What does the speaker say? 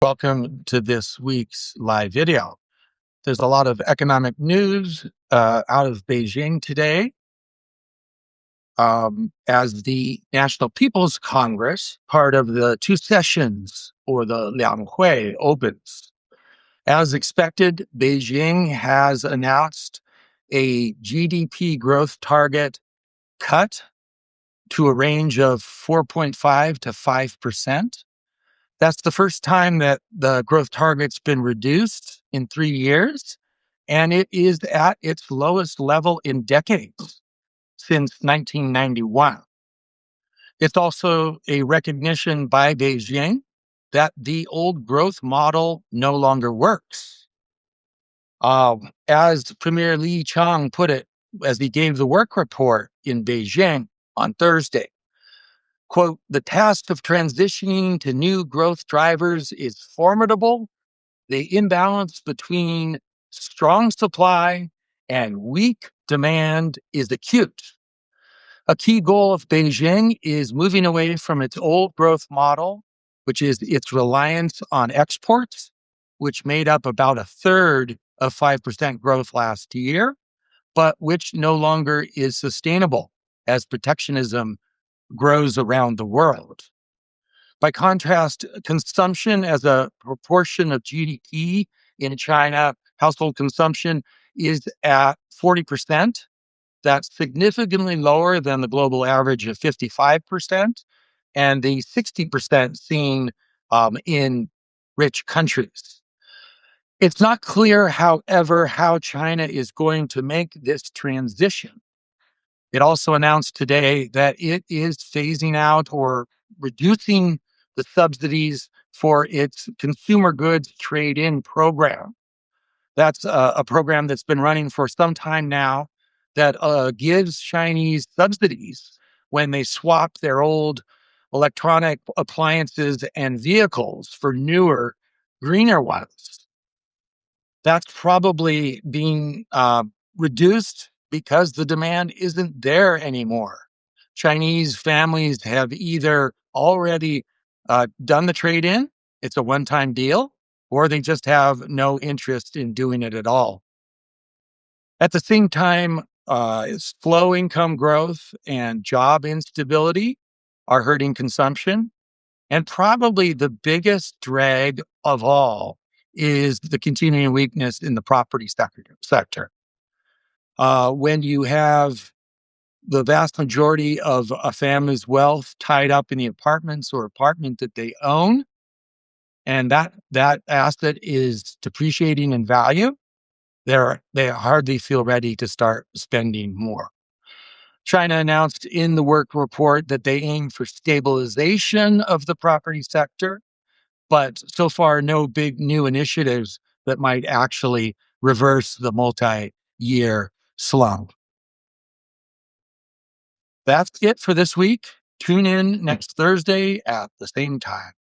Welcome to this week's live video. There's a lot of economic news out of Beijing today as the National People's Congress, part of the two sessions or the Lianghui, opens. As expected, Beijing has announced a GDP growth target cut to a range of 4.5 to 5%. That's the first time that the growth target's been reduced in 3 years, and it is at its lowest level in decades, since 1991. It's also a recognition by Beijing that the old growth model no longer works. As Premier Li Qiang put it, as he gave the work report in Beijing on Thursday, quote, "The task of transitioning to new growth drivers is formidable. The imbalance between strong supply and weak demand is acute. A key goal of Beijing is moving away from its old growth model, which is its reliance on exports, which made up about a third of 5% growth last year, but which no longer is sustainable as protectionism grows around the world. By contrast, consumption as a proportion of GDP in China, household consumption is at 40%. That's significantly lower than the global average of 55% and the 60% seen in rich countries. It's not clear, however, how China is going to make this transition. It also announced today that it is phasing out or reducing the subsidies for its consumer goods trade-in program. That's a program that's been running for some time now that gives Chinese subsidies when they swap their old electronic appliances and vehicles for newer, greener ones. That's probably being reduced because the demand isn't there anymore. Chinese families have either already done the trade-in, it's a one-time deal, or they just have no interest in doing it at all. At the same time, slow income growth and job instability are hurting consumption. And probably the biggest drag of all is the continuing weakness in the property sector. When you have the vast majority of a family's wealth tied up in the apartment that they own, and that asset is depreciating in value, they hardly feel ready to start spending more. China announced in the work report that they aim for stabilization of the property sector, but so far no big new initiatives that might actually reverse the multi-year slump. That's it for this week. Tune in next Thursday at the same time.